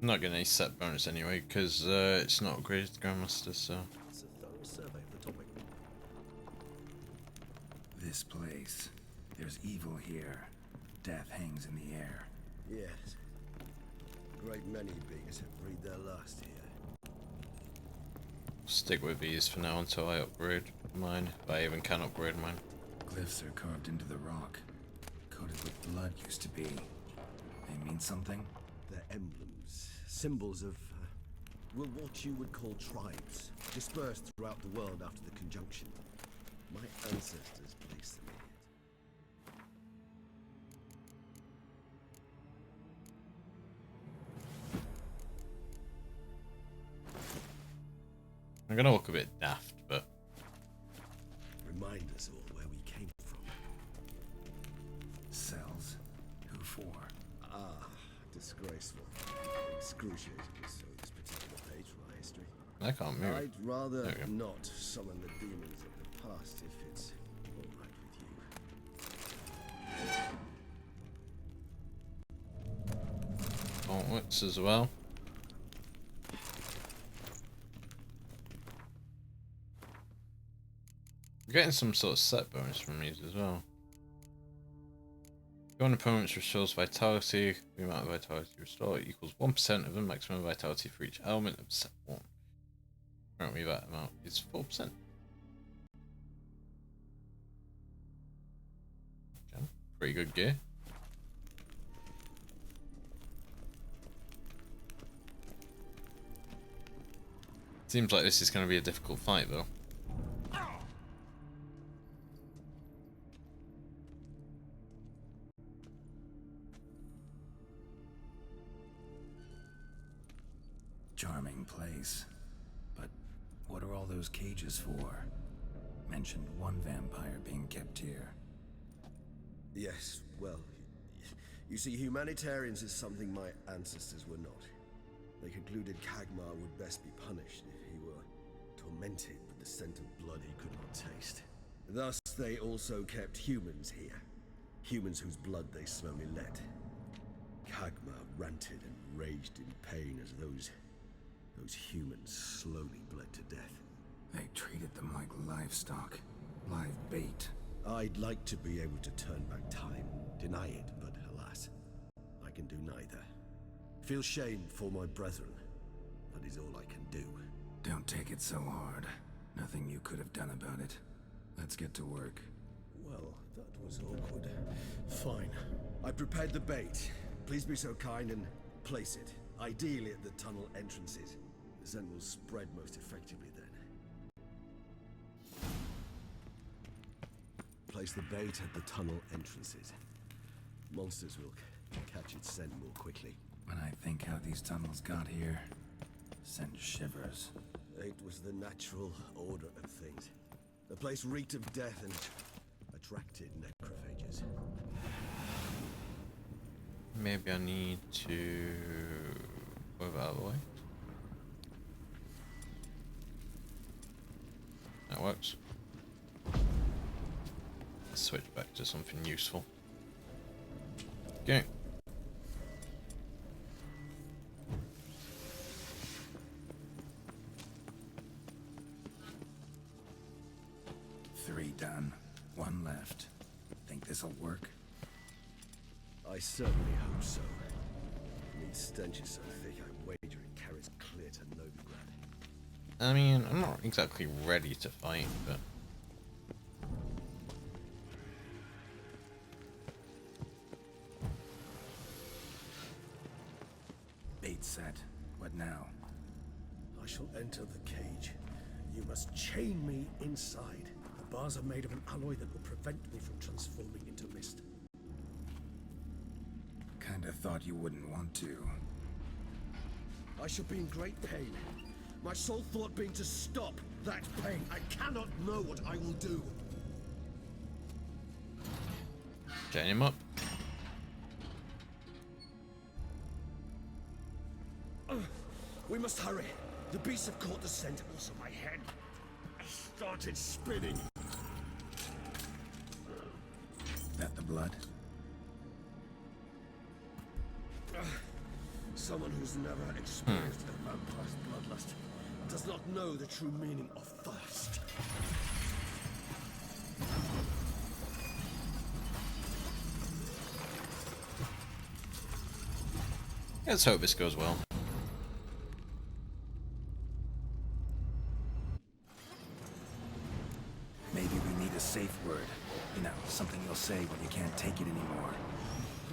not getting any set bonus anyway, because it's not upgraded to Grandmaster, so... It's a thorough survey of the topic. This place. There's evil here. Death hangs in the air. Yes. A great many beings have breathed their last here. Stick with these for now until I upgrade mine, if I even can upgrade mine. Glyphs are carved into the rock. Coated with blood used to be. They mean something? They're emblems, symbols of, well, what you would call tribes, dispersed throughout the world after the conjunction. My ancestors placed them here. I'm gonna look a bit daft, but... Remind us all where we came from. Cells. Who for? Ah, disgraceful. Excruciatingly so, this particular page from our history. I can't move. I'd rather There we go. not summon the demons of the past if it's all right with you. Gauntlets as well. I'm getting some sort of set bonus from these as well. Your opponent restores vitality. The amount of vitality restored equals 1% of the maximum vitality for each element of set 1. Currently that amount is 4%. Okay, pretty good gear. Seems like this is going to be a difficult fight though. Charming place. But what are all those cages for? Mentioned one vampire being kept here. Yes, well, you see, humanitarians is something my ancestors were not. They concluded Kagmar would best be punished if he were tormented with the scent of blood he could not taste. Thus, they also kept humans here. Humans whose blood they slowly let. Kagmar ranted and raged in pain as those humans slowly bled to death. They treated them like livestock. Live bait. I'd like to be able to turn back time, deny it, but alas, I can do neither. Feel shame for my brethren. That is all I can do. Don't take it so hard. Nothing you could have done about it. Let's get to work. Well, that was awkward. Fine. I prepared the bait. Please be so kind and place it, ideally at the tunnel entrances. The scent will spread most effectively then. Place the bait at the tunnel entrances. Monsters will catch its scent more quickly. When I think how these tunnels got here, send shivers. It was the natural order of things. The place reeked of death and attracted necrophages. Maybe I need to move out of the way. That works. Let's switch back to something useful. Okay. Three done. One left. Think this'll work? I certainly hope so. The meat stench is so thick, I wager it carries clear to Novigrad. I mean, I'm not exactly ready to fight, but... Bait set. What now? I shall enter the cage. You must chain me inside. The bars are made of an alloy that will prevent me from transforming into mist. Kinda thought you wouldn't want to. I shall be in great pain. My sole thought being to stop that pain. I cannot know what I will do. Chain him up. We must hurry. The beasts have caught the scent, also my head started spinning. That the blood? Someone who's never experienced a vampire's bloodlust does not know the true meaning of thirst. Let's hope this goes well. Maybe we need a safe word. You know, something you'll say when you can't take it anymore.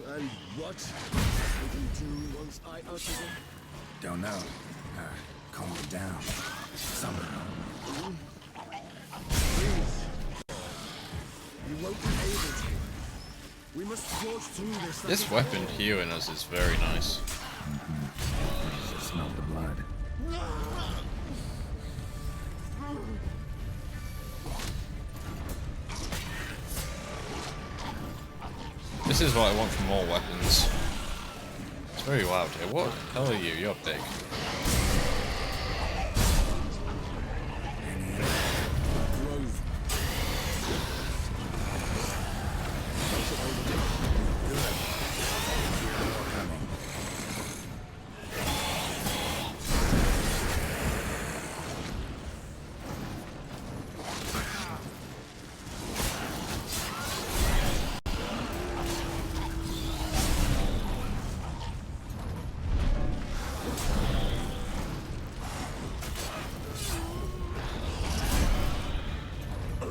And what will you do once I utter it? Don't know. Calm me down. Somehow. Please. You won't be able to. We must forge through this. This weapon healing us is very nice. Just smell the blood. This is what I want from all weapons. It's very loud here. What the hell are you? You're big.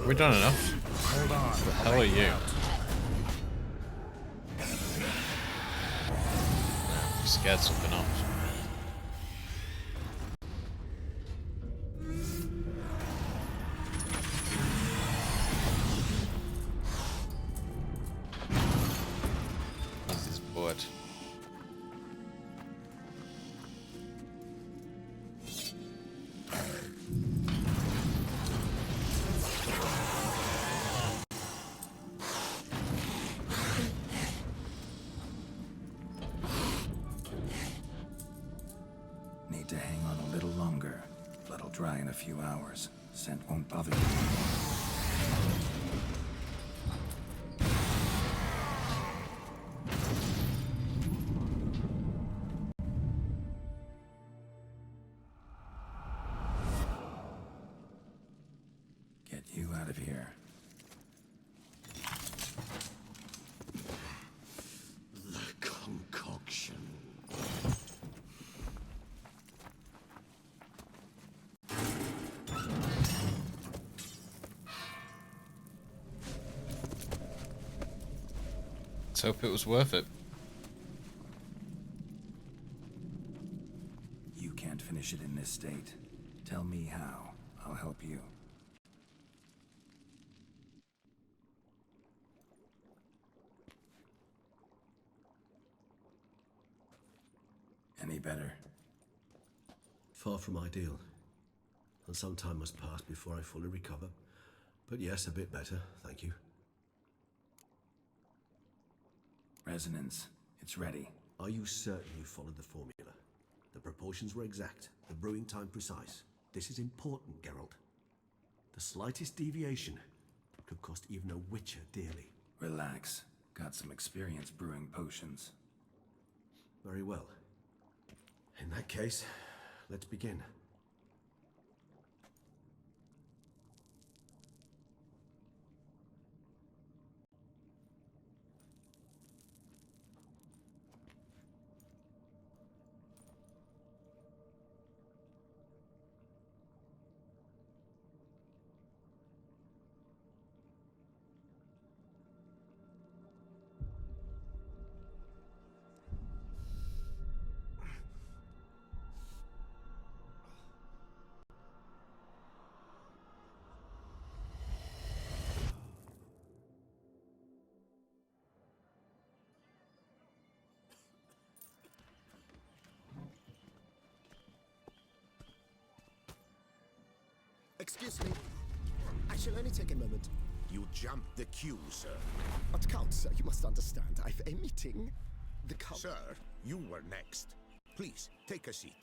We've done enough. Hold on. What the hell are you? You scared something else. This is blood. Need to hang on a little longer. Blood'll dry in a few hours. Scent won't bother you. Get you out of here. The concoction. Let's hope it was worth it. You can't finish it in this state. Tell me how. I'll help you. Any better? Far from ideal. And some time must pass before I fully recover. But yes, a bit better, thank you. Resonance. It's ready. Are you certain you followed the formula? The proportions were exact, the brewing time precise. This is important, Geralt. The slightest deviation could cost even a witcher dearly. Relax. Got some experience brewing potions. Very well. In that case, let's begin. Excuse me. I shall only take a moment. You jumped the queue, sir. But Count, sir, you must understand. I've a meeting. The Count... Sir, you were next. Please, take a seat.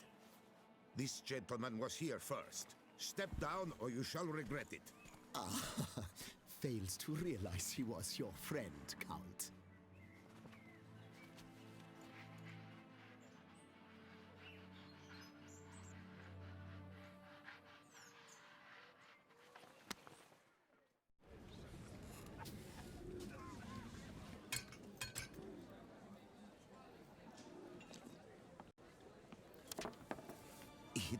This gentleman was here first. Step down or you shall regret it. Ah, fails to realize he was your friend, Count.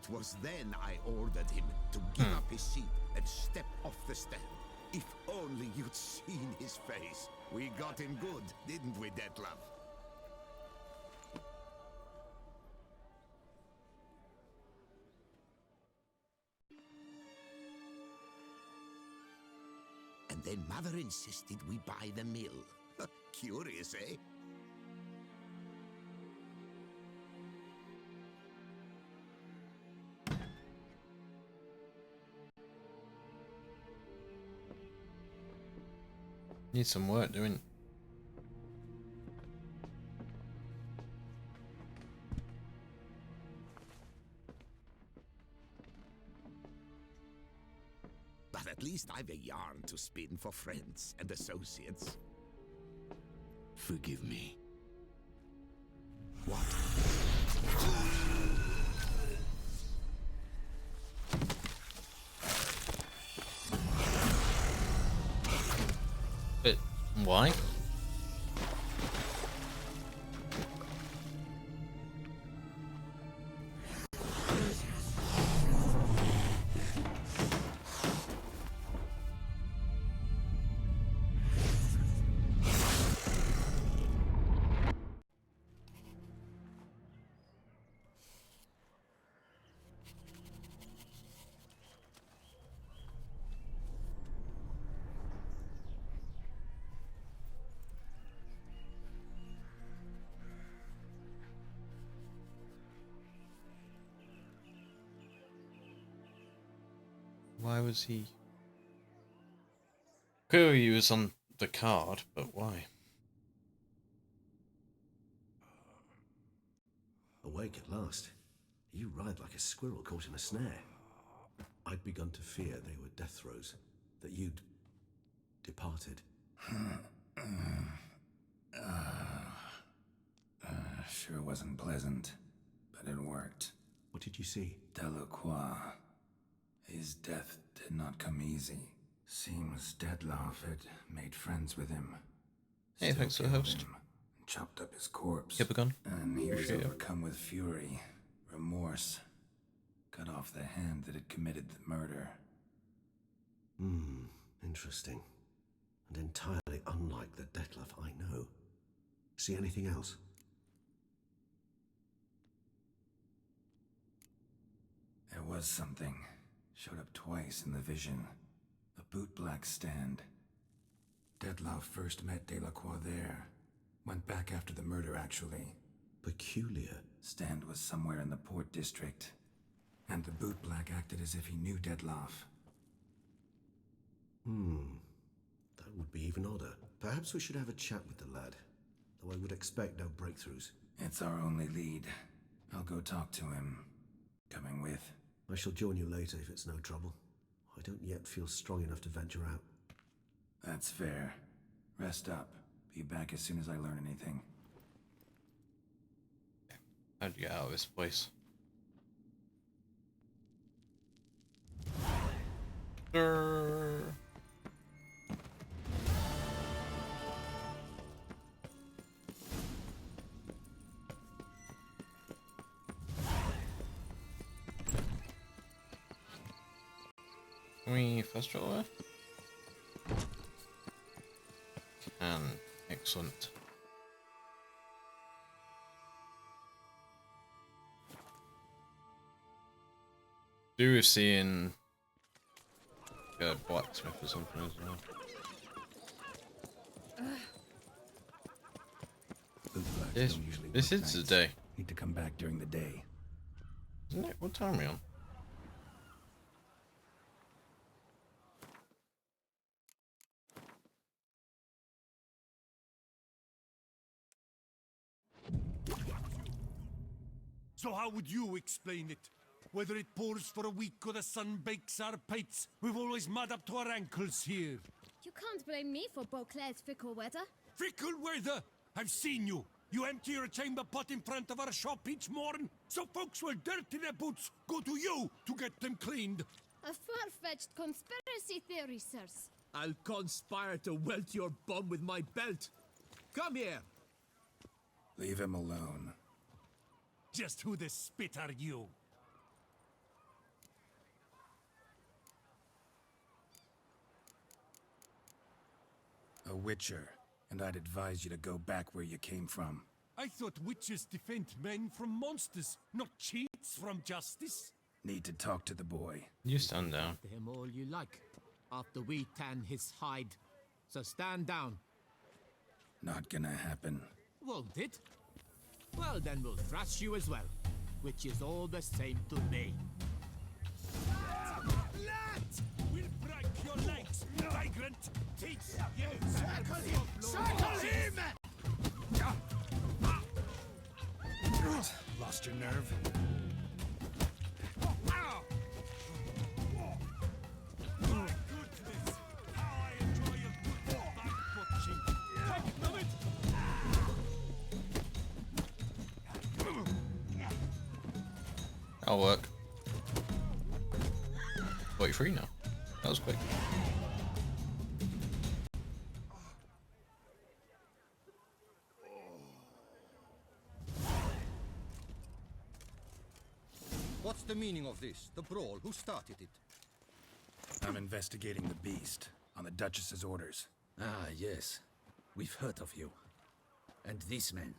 It was then I ordered him to give up his seat and step off the stand. If only you'd seen his face. We got him good, didn't we, Detlef? And then Mother insisted we buy the mill. Curious, eh? Need some work doing. But at least I've a yarn to spin for friends and associates. Forgive me. What? But why? Why was he? Clearly he was on the card, but why? Awake at last. You ride like a squirrel caught in a snare. I'd begun to fear they were death throes, that you'd departed. Sure wasn't pleasant, but it worked. What did you see? Delacroix. His death did not come easy. Seems Detlef had made friends with him. Hey, Still thanks for the killed host. him, chopped up his corpse. Hippogon. And he was Appreciate it. overcome with fury, remorse. Cut off the hand that had committed the murder. Interesting. And entirely unlike the Detlef I know. See anything else? There was something. Showed up twice in the vision. A bootblack stand. Detlef first met Delacroix there. Went back after the murder, actually. Peculiar. Stand was somewhere in the port district. And the bootblack acted as if he knew Detlef. That would be even odder. Perhaps we should have a chat with the lad. Though I would expect no breakthroughs. It's our only lead. I'll go talk to him. Coming with. I shall join you later if it's no trouble. I don't yet feel strong enough to venture out. That's fair. Rest up. Be back as soon as I learn anything. How'd you get out of this place? Can we fast travel there? Can. Excellent. Do with seeing a blacksmith or something as well. Bootblacks This, don't usually this work is the nights. day, Need to come back during the day. isn't it? What time are we on? So how would you explain it? Whether it pours for a week or the sun bakes our pates, we've always mud up to our ankles here. You can't blame me for Beauclair's fickle weather. Fickle weather! I've seen you. You empty your chamber pot in front of our shop each morn, so folks will dirty their boots, go to you to get them cleaned. A far-fetched conspiracy theory, sirs. I'll conspire to welt your bum with my belt. Come here. Leave him alone. Just who the spit are you? witcher, and I'd advise you to go back where you came from. I thought witches defend men from monsters, not cheats from justice. Need to talk to the boy. You stand down. To him all you like, after we tan his hide. So stand down. Not gonna happen. Won't it? Well, then we'll thrash you as well, which is all the same to me. Lad! We'll break your legs, vagrant! Teach you! Circle him! Circle him! Lost your nerve? My goodness! How I enjoy a good back-butching! Take of it! That'll work. 43 now. That was quick. What's the meaning of this? The brawl? Who started it? I'm investigating the beast, on the Duchess's orders. Ah, yes. We've heard of you. And these men,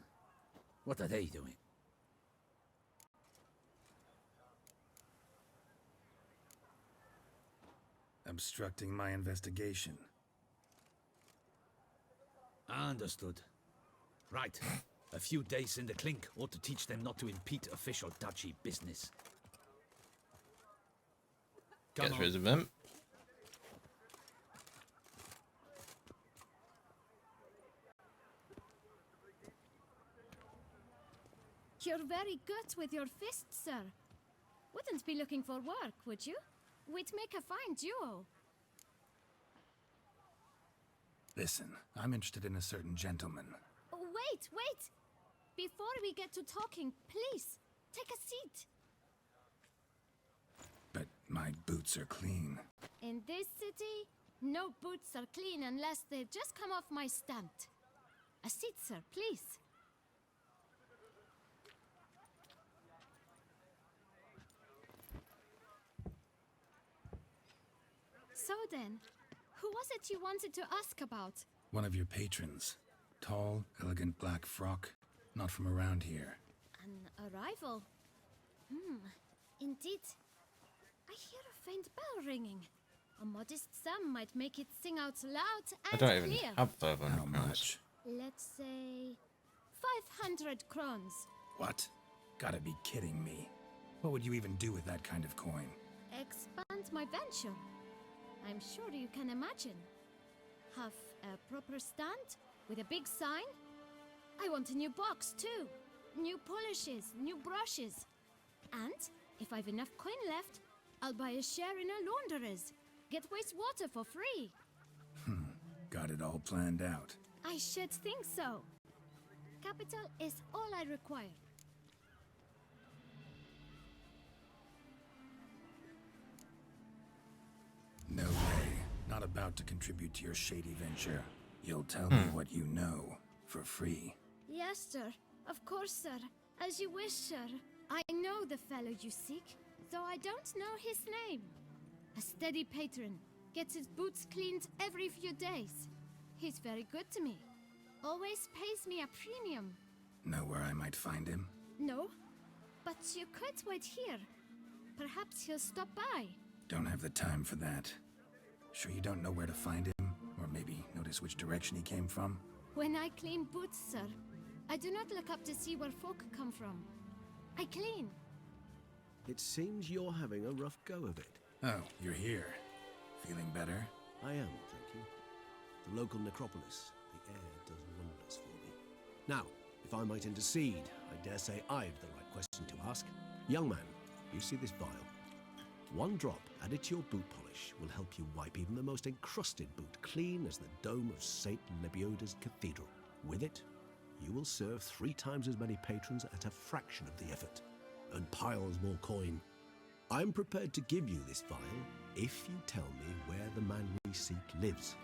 what are they doing? Obstructing my investigation. Understood. Right. A few days in the clink ought to teach them not to impede official duchy business. Come Gets on. rid of him. You're very good with your fists, sir. Wouldn't be looking for work, would you? We'd make a fine duo. Listen, I'm interested in a certain gentleman. Oh, wait, wait! Before we get to talking, please, take a seat. But my boots are clean. In this city, no boots are clean unless they've just come off my stand. A seat, sir, please. So then, who was it you wanted to ask about? One of your patrons. Tall, elegant black frock. Not from around here. An arrival? Indeed. I hear a faint bell ringing. A modest sum might make it sing out loud I and don't even clear. have 500 How crowns. much? Let's say 500 crowns. What? Gotta be kidding me. What would you even do with that kind of coin? Expand my venture. I'm sure you can imagine. Have a proper stand with a big sign. I want a new box too. New polishes, new brushes. And if I've enough coin left, I'll buy a share in a launderer's. Get wastewater for free. Got it all planned out. I should think so. Capital is all I require. No way. Not about to contribute to your shady venture. You'll tell me what you know, for free. Yes, sir. Of course, sir. As you wish, sir. I know the fellow you seek, though I don't know his name. A steady patron. Gets his boots cleaned every few days. He's very good to me. Always pays me a premium. Know where I might find him? No, but you could wait here. Perhaps he'll stop by. Don't have the time for that. Sure you don't know where to find him? Or maybe notice which direction he came from? When I clean boots, sir, I do not look up to see where folk come from. I clean. It seems you're having a rough go of it. Oh, you're here. Feeling better? I am, thank you. The local necropolis. The air does wonders for me. Now, if I might intercede, I dare say I've the right question to ask. Young man, you see this vial? One drop added to your boot polish will help you wipe even the most encrusted boot clean as the dome of St. Lebioda's cathedral. With it, you will serve 3 times as many patrons at a fraction of the effort. Earn piles more coin. I'm prepared to give you this vial if you tell me where the man we seek lives.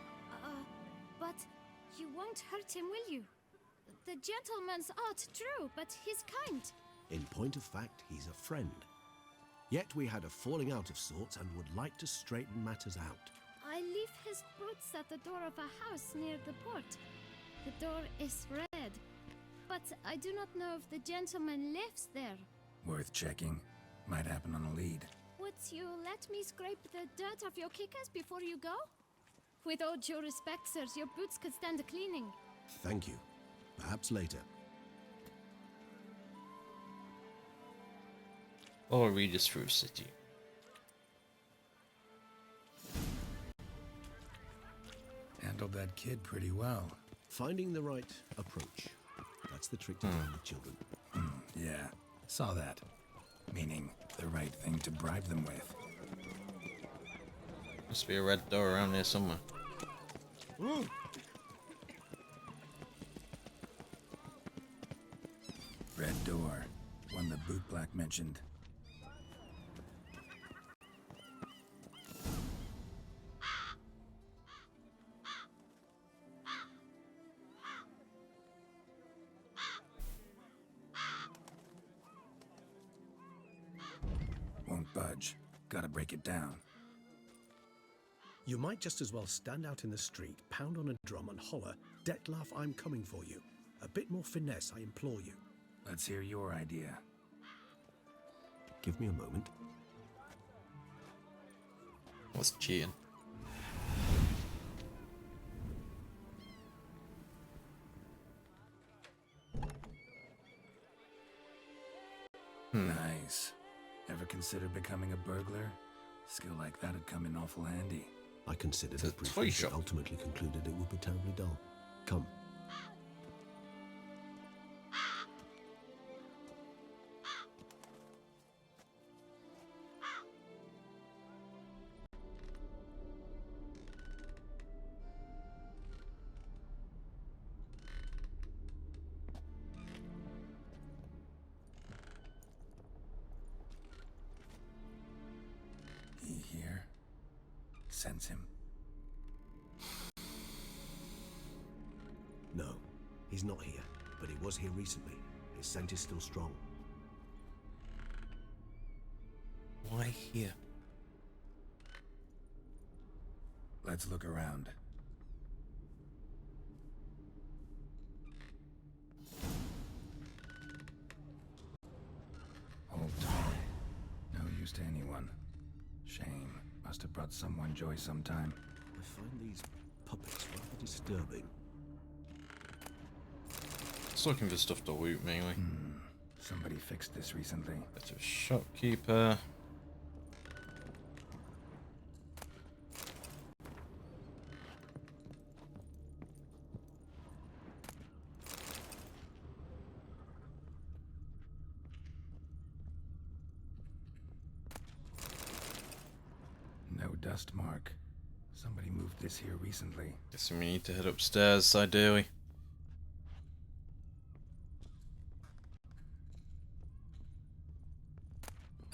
But you won't hurt him, will you? The gentleman's art, true, but he's kind. In point of fact, he's a friend. Yet we had a falling out of sorts and would like to straighten matters out. I leave his boots at the door of a house near the port. The door is red, but I do not know if the gentleman lives there. Worth checking. Might happen on a lead. Would you let me scrape the dirt off your kickers before you go? With all due respect, sirs, your boots could stand a cleaning. Thank you. Perhaps later. Or read us through city. Handled that kid pretty well. Finding the right approach. That's the trick to dealing with children. Yeah, saw that. Meaning, the right thing to bribe them with. Must be a red door around here somewhere. Red door. One the boot black mentioned. Won't budge. Gotta break it down. You might just as well stand out in the street, pound on a drum and holler, "Detlef, I'm coming for you." A bit more finesse, I implore you. Let's hear your idea. Give me a moment. What's cheating? Nice. Ever consider becoming a burglar? Skill like that'd come in awful handy. I considered It's a it toy briefly, shop. but ultimately concluded it would be terribly dull. Come. He here? Sense him. No, he's not here, but he was here recently. His scent is still strong. Why here? Let's look around. Hold tight. No use to anyone. Shame. Must have brought someone joy sometime. I find these puppets rather disturbing. Just looking for stuff to loot mainly. Somebody fixed this recently. Bit of shopkeeper. No dust mark. Somebody moved this here recently. Guessing we need to head upstairs, ideally.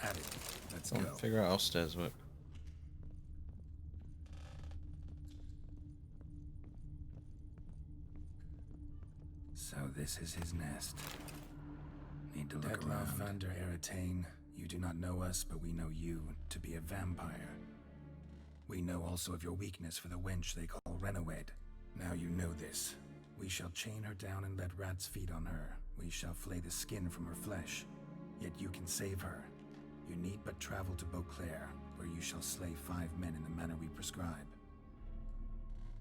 At it. Let's Go go. and figure out how stairs work. So this is his nest. Need to look around. van der Eretain. You do not know us, but we know you to be a vampire. We know also of your weakness for the wench they call Renowed. Now you know this. We shall chain her down and let rats feed on her. We shall flay the skin from her flesh. Yet you can save her. You need but travel to Beauclair, where you shall slay 5 men in the manner we prescribe.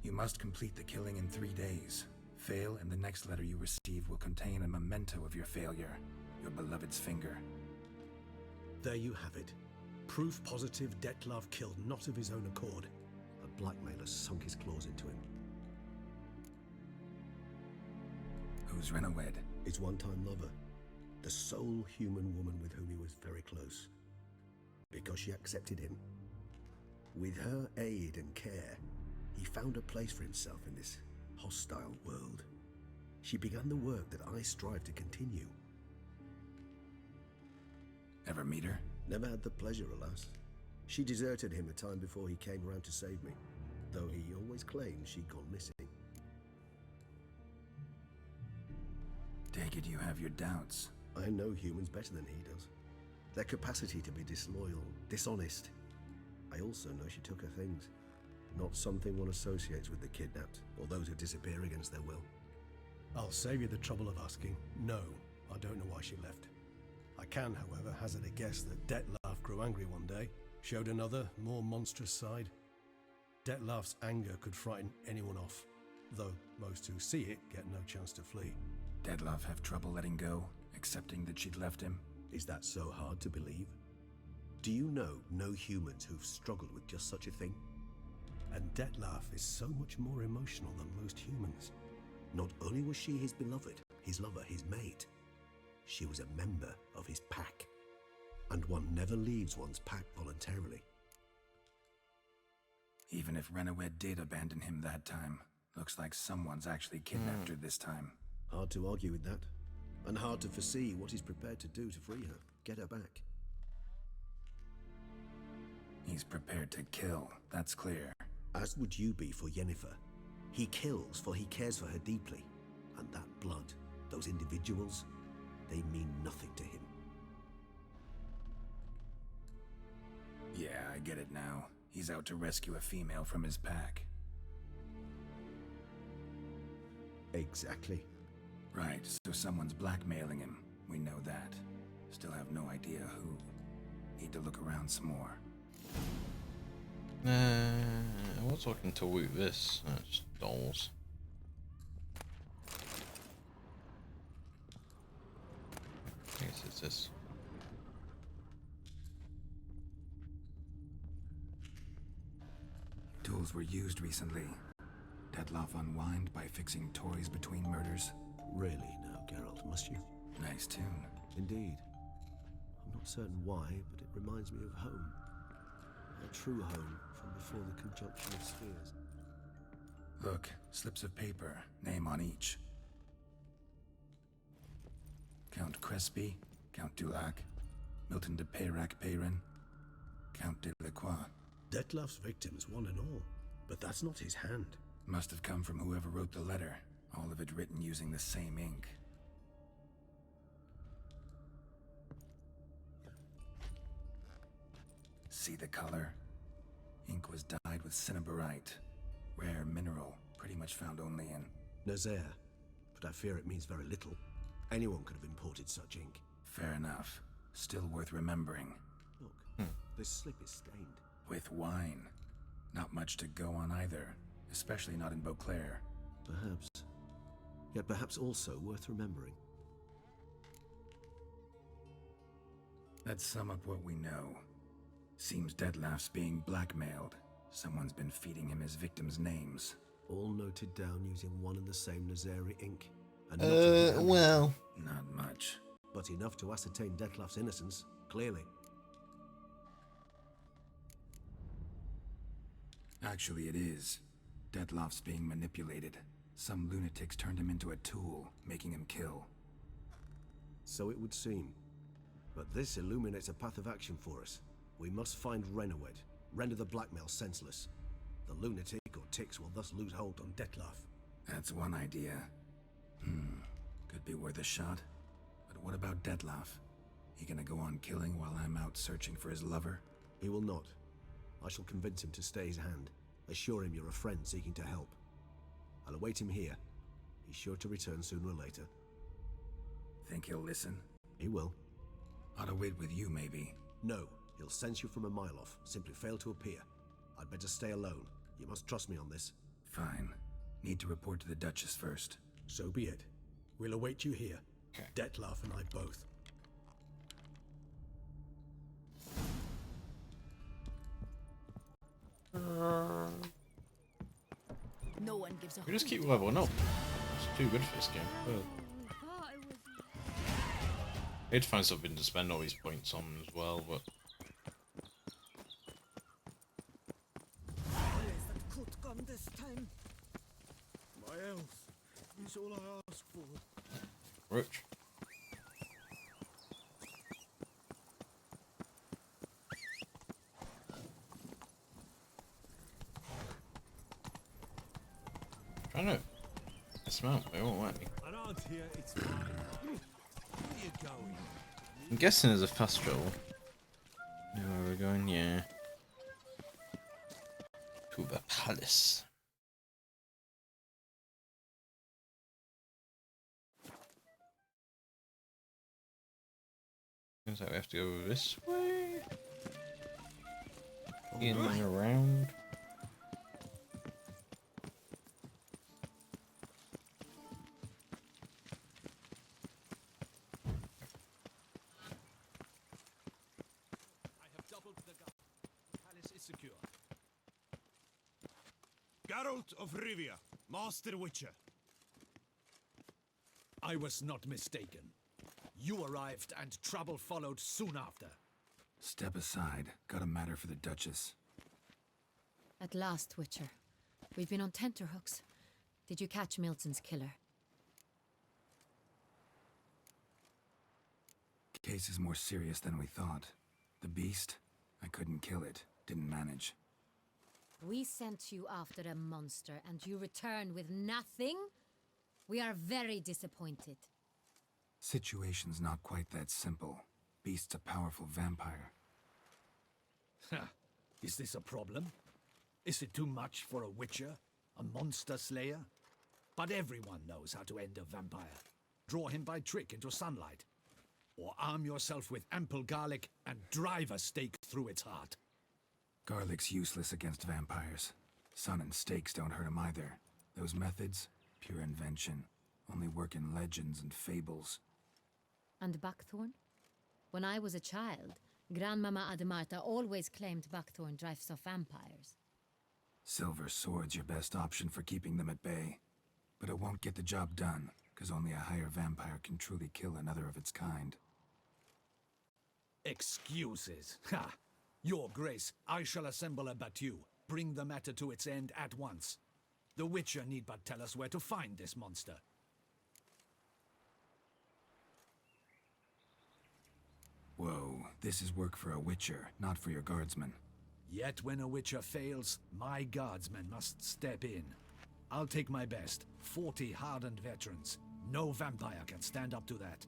You must complete the killing in 3 days. Fail, and the next letter you receive will contain a memento of your failure. Your beloved's finger. There you have it. Proof positive Detlef killed not of his own accord. A blackmailer sunk his claws into him. Who's Renowed? His one-time lover. The sole human woman with whom he was very close. Because she accepted him. With her aid and care, he found a place for himself in this hostile world. She began the work that I strive to continue. Ever meet her? Never had the pleasure, alas. She deserted him a time before he came around to save me, though he always claimed she'd gone missing. Take it you have your doubts. I know humans better than he does. Their capacity to be disloyal, dishonest. I also know she took her things. not something one associates with the kidnapped, or those who disappear against their will. I'll save you the trouble of asking. No, I don't know why she left. I can, however, hazard a guess that Dettlaff grew angry one day, showed another, more monstrous side. Dettlaff's anger could frighten anyone off, though most who see it get no chance to flee. Dettlaff have trouble letting go, accepting that she'd left him? Is that so hard to believe? Do you know no humans who've struggled with just such a thing? And Dettlaff is so much more emotional than most humans. Not only was she his beloved, his lover, his mate, she was a member of his pack. And one never leaves one's pack voluntarily. Even if Renawed did abandon him that time, looks like someone's actually kidnapped her this time. Hard to argue with that. And hard to foresee what he's prepared to do to free her, get her back. He's prepared to kill, that's clear. As would you be for Yennefer. He kills for he cares for her deeply. And that blood, those individuals, they mean nothing to him. Yeah, I get it now. He's out to rescue a female from his pack. Exactly. Right, so someone's blackmailing him. We know that. Still have no idea who. Need to look around some more. I was looking to loot this. That's dolls. I guess it's this. Tools were used recently. Dettlaff unwind by fixing toys between murders. Really now, Geralt, must you? Nice tune. Indeed. I'm not certain why, but it reminds me of home. A true home from before the conjunction of spheres. Look, slips of paper, name on each. Count Crespi, Count Dulac, Milton de Peyrac-Peyrin, Count de Lacroix. Dettlaff's victims, one and all. But that's not his hand. Must have come from whoever wrote the letter, all of it written using the same ink. See the color? Ink was dyed with cinnabarite, rare mineral, pretty much found only in Nazaire, but I fear it means very little. Anyone could have imported such ink. Fair enough. Still worth remembering. Look, this slip is stained. With wine. Not much to go on either, especially not in Beauclair. Perhaps. Yet perhaps also worth remembering. Let's sum up what we know. Seems Dettlaff's being blackmailed. Someone's been feeding him his victims' names. All noted down using one and the same Nazari ink. And not Well. Not much. but enough to ascertain Dettlaff's innocence, clearly. Actually, it is. Dettlaff's being manipulated. Some lunatics turned him into a tool, making him kill. So it would seem. But this illuminates a path of action for us. We must find Renawed, render the blackmail senseless. The lunatic or ticks will thus lose hold on Dettlaff. That's one idea. Could be worth a shot. But what about Dettlaff? He gonna go on killing while I'm out searching for his lover? He will not. I shall convince him to stay his hand. Assure him you're a friend seeking to help. I'll await him here. He's sure to return sooner or later. Think he'll listen? He will. Ought to wait with you, maybe. No, he'll sense you from a mile off. Simply fail to appear. I'd better stay alone. You must trust me on this. Fine. Need to report to the Duchess first. So be it. We'll await you here. Okay. Dettlaff and I both. No one gives a We just keep leveling up. It's too good for this game. Well, I need to find something to spend all these points on as well, but That could come this time. My health is all I ask for. rich. Trying to dismount, but it won't let me. Around here, it's fine. Where are you going? I'm guessing there's a fast travel. Know where we're going? Yeah. To the palace. Seems like we have to go this way. In and around. I have doubled the guard. The palace is secure. Geralt of Rivia, Master Witcher. I was not mistaken. You arrived and trouble followed soon after. Step aside. Got a matter for the Duchess. At last, Witcher. We've been on tenterhooks. Did you catch Milton's killer? Case is more serious than we thought. The beast? I couldn't kill it. Didn't manage. We sent you after a monster, and you return with nothing? We are very disappointed. Situation's not quite that simple. Beast's a powerful vampire. Ha! Is this a problem? Is it too much for a witcher? A monster slayer? But everyone knows how to end a vampire. Draw him by trick into sunlight. Or arm yourself with ample garlic and drive a stake through its heart. Garlic's useless against vampires. Sun and stakes don't hurt him either. Those methods, pure invention. Only work in legends and fables. And buckthorn? When I was a child, Grandmama Ademarta always claimed buckthorn drives off vampires. Silver sword's your best option for keeping them at bay. But it won't get the job done, because only a higher vampire can truly kill another of its kind. Excuses. Ha! Your Grace, I shall assemble a battue. Bring the matter to its end at once. The Witcher need but tell us where to find this monster. Whoa, this is work for a Witcher, not for your guardsmen. Yet when a Witcher fails, my guardsmen must step in. I'll take my best. 40 hardened veterans. No vampire can stand up to that.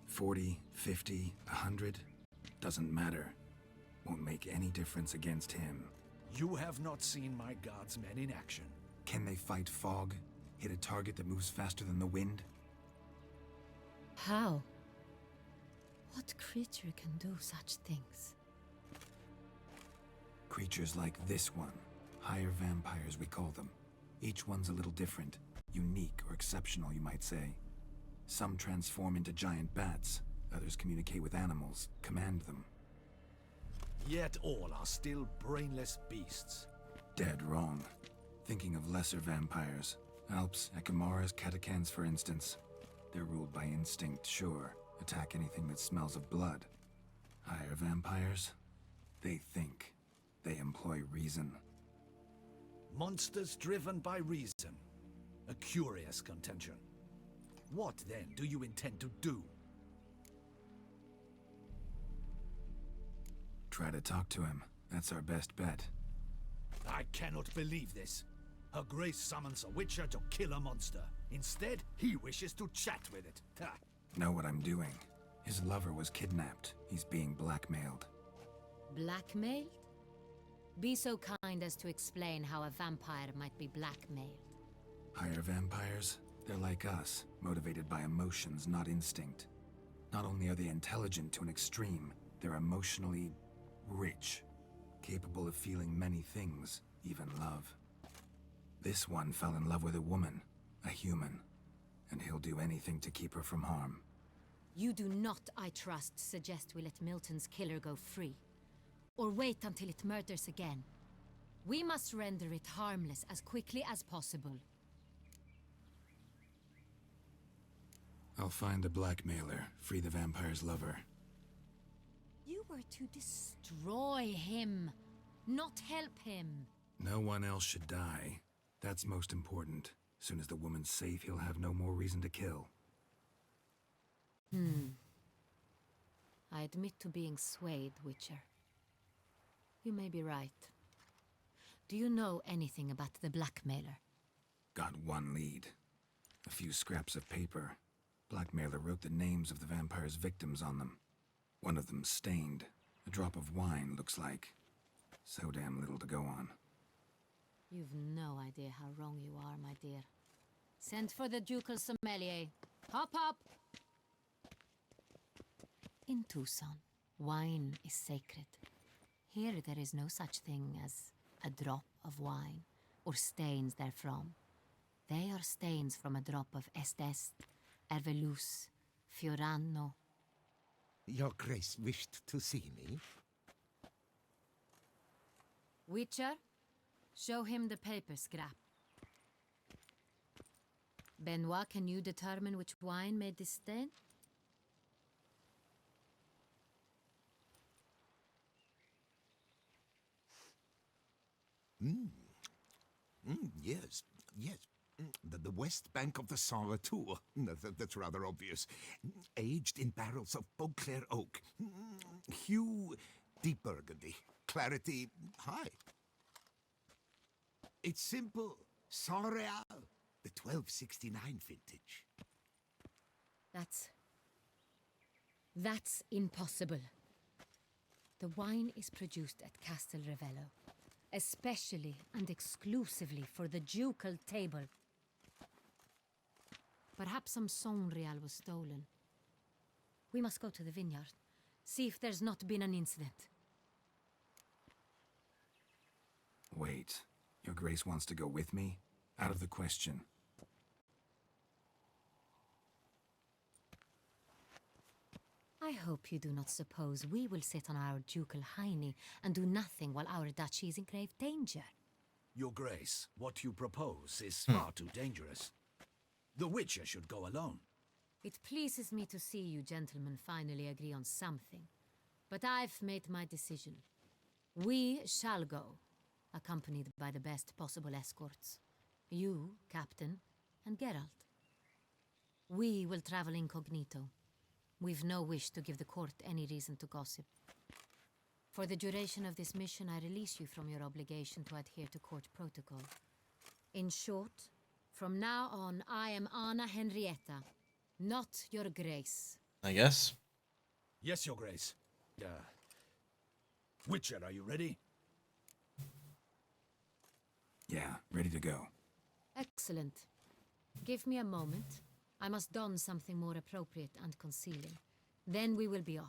40, 50, 100? Doesn't matter. Won't make any difference against him. You have not seen my guardsmen in action. Can they fight fog? Hit a target that moves faster than the wind? How? What creature can do such things? Creatures like this one. Higher vampires, we call them. Each one's a little different. Unique or exceptional, you might say. Some transform into giant bats. Others communicate with animals, command them. Yet all are still brainless beasts. Dead wrong. Thinking of lesser vampires. Alps, Ekamaras, Catacans, for instance. They're ruled by instinct, sure. Attack anything that smells of blood. Higher vampires? They think. They employ reason. Monsters driven by reason. A curious contention. What, then, do you intend to do? Try to talk to him. That's our best bet. I cannot believe this. Her Grace summons a Witcher to kill a monster. Instead, he wishes to chat with it. Ha! Know what I'm doing. His lover was kidnapped. He's being blackmailed. Blackmailed? Be so kind as to explain how a vampire might be blackmailed. Higher vampires? They're like us, motivated by emotions, not instinct. Not only are they intelligent to an extreme, they're emotionally rich, capable of feeling many things, even love. This one fell in love with a woman, a human, and he'll do anything to keep her from harm. You do not, I trust, suggest we let Milton's killer go free. Or wait until it murders again. We must render it harmless as quickly as possible. I'll find the blackmailer, free the vampire's lover. You were to destroy him, not help him. No one else should die. That's most important. Soon as the woman's safe, he'll have no more reason to kill. I admit to being swayed, Witcher. You may be right. Do you know anything about the blackmailer? Got one lead. A few scraps of paper. Blackmailer wrote the names of the vampire's victims on them. One of them stained. A drop of wine, looks like. So damn little to go on. You've no idea how wrong you are, my dear. Send for the ducal sommelier. Hop, hop! In Toussaint, wine is sacred. Here there is no such thing as a drop of wine, or stains therefrom. They are stains from a drop of Est, Hervelus, Fiorano. Your Grace wished to see me? Witcher, show him the paper scrap. Benoit, can you determine which wine made this stain? Yes, yes. The west bank of the Sarre too. That's rather obvious. Aged in barrels of Beauclair oak. Hue, deep burgundy. Clarity, high. It's simple. Saint-Réal, the 1269 vintage. That's impossible. The wine is produced at Castel Ravello, especially and exclusively for the ducal table. Perhaps some Saint-Réal was stolen. We must go to the vineyard, see if there's not been an incident. Wait, Your Grace wants to go with me? Out of the question. I hope you do not suppose we will sit on our ducal hiney and do nothing while our duchy is in grave danger. Your Grace, what you propose is far too dangerous. The Witcher should go alone. It pleases me to see you gentlemen finally agree on something. But I've made my decision. We shall go, accompanied by the best possible escorts. You, Captain, and Geralt. We will travel incognito. We've no wish to give the court any reason to gossip. For the duration of this mission, I release you from your obligation to adhere to court protocol. In short, from now on, I am Anna Henrietta, not Your Grace. I guess. Yes, Your Grace. Witcher, are you ready? Yeah, ready to go. Excellent. Give me a moment. I must don something more appropriate and concealing. Then we will be off.